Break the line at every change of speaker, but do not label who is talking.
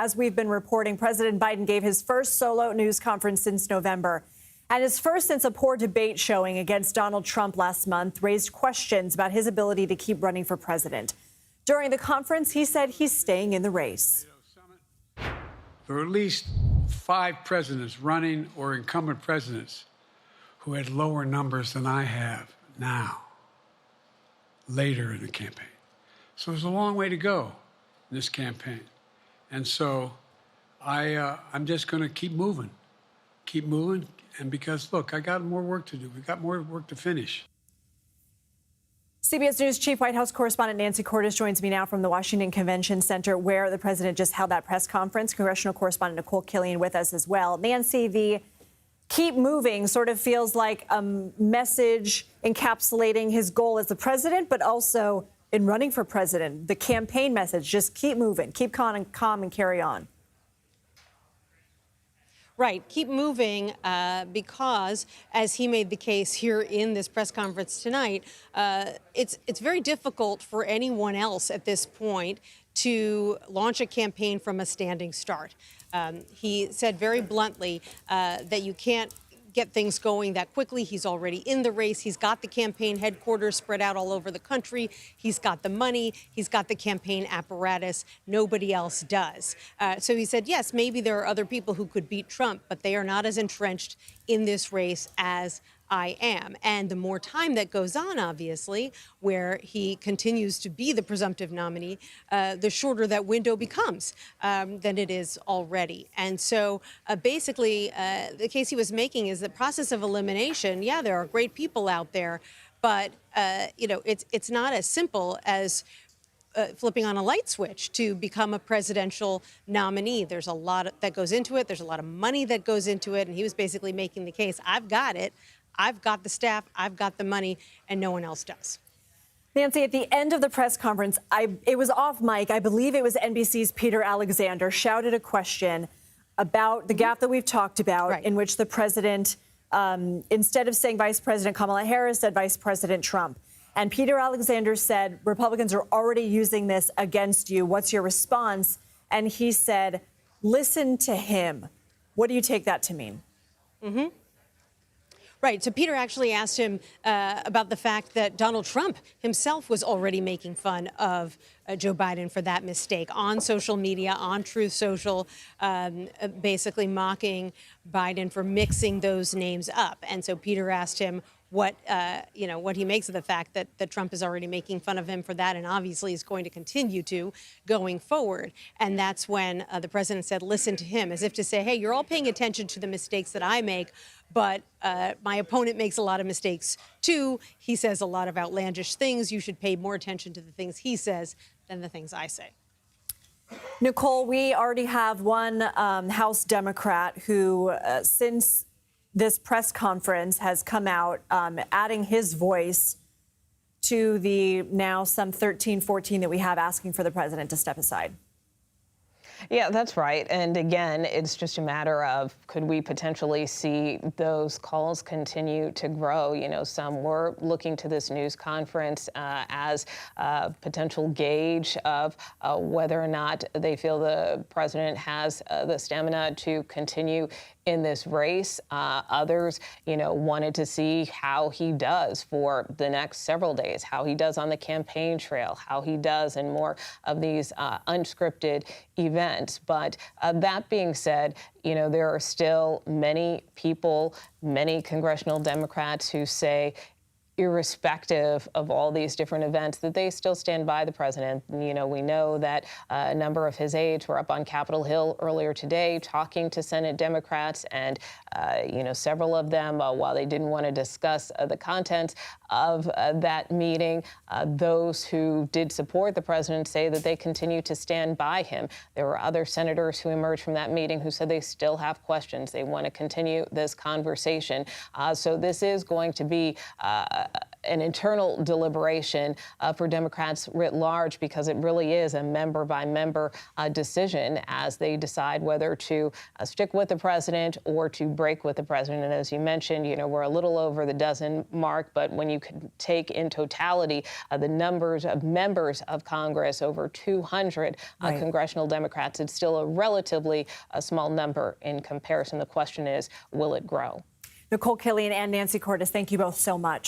as we've been reporting, President Biden gave his first solo news conference since November. And his first since a poor debate showing against Donald Trump last month raised questions about his ability to keep running for president. During the conference, he said he's staying in the race.
There are at least 5 presidents running or incumbent presidents who had lower numbers than I have now, later in the campaign. So there's a long way to go in this campaign. And so I'm just going to keep moving. And because, look, I got more work to do. We've got more work to finish.
CBS News Chief White House correspondent Nancy Cordes joins me now from the Washington Convention Center, where the president just held that press conference. Congressional correspondent Nikole Killion with us as well. Nancy, the keep moving sort of feels like a message encapsulating his goal as the president, but also in running for president. The campaign message, just keep moving, keep calm and carry on.
Right. Keep moving because, as he made the case here in this press conference tonight, it's very difficult for anyone else at this point to launch a campaign from a standing start. He said very bluntly that you can't get things going that quickly. He's already in the race. He's got the campaign headquarters spread out all over the country. He's got the money. He's got the campaign apparatus. Nobody else does. So he said, yes, maybe there are other people who could beat Trump, but they are not as entrenched in this race as I am. And the more time that goes on, obviously, where he continues to be the presumptive nominee, the shorter that window becomes than it is already. And so basically, the case he was making is the process of elimination. Yeah, there are great people out there, but it's not as simple as flipping on a light switch to become a presidential nominee. There's a lot that goes into it. There's a lot of money that goes into it. And he was basically making the case, I've got it. I've got the staff, I've got the money, and no one else does.
Nancy, at the end of the press conference, it was off mic. I believe it was NBC's Peter Alexander shouted a question about the gap that we've talked about, right, in which the president, instead of saying Vice President Kamala Harris, said Vice President Trump. And Peter Alexander said, Republicans are already using this against you. What's your response? And he said, listen to him. What do you take that to mean?
Mm-hmm. Right. So Peter actually asked him about the fact that Donald Trump himself was already making fun of Joe Biden for that mistake on social media, on Truth Social, basically mocking Biden for mixing those names up. And so Peter asked him what he makes of the fact that Trump is already making fun of him for that, and obviously is going to continue to going forward. And that's when the president said, listen to him, as if to say, hey, you're all paying attention to the mistakes that I make, but my opponent makes a lot of mistakes, too. He says a lot of outlandish things. You should pay more attention to the things he says than the things I say.
Nikole, we already have one House Democrat who, since this press conference, has come out adding his voice to the now some 13, 14 that we have asking for the president to step aside.
Yeah, that's right. And again, it's just a matter of, could we potentially see those calls continue to grow? You know, some were looking to this news conference as a potential gauge of whether or not they feel the president has the stamina to continue in this race. Others, wanted to see how he does for the next several days, how he does on the campaign trail, how he does in more of these unscripted events. But that being said, there are still many people, many congressional Democrats who say, irrespective of all these different events, that they still stand by the president. We know that a number of his aides were up on Capitol Hill earlier today talking to Senate Democrats, and several of them, while they didn't want to discuss the contents of that meeting, those who did support the president say that they continue to stand by him. There were other senators who emerged from that meeting who said they still have questions. They want to continue this conversation. So this is going to be an internal deliberation for Democrats writ large, because it really is a member-by-member decision as they decide whether to stick with the president or to break with the president. And as you mentioned, we're a little over the dozen mark, but when you can take in totality the numbers of members of Congress, over 200 congressional Democrats, it's still a relatively small number in comparison. The question is, will it grow?
Nikole, Killion, and Nancy Cordes, thank you both so much.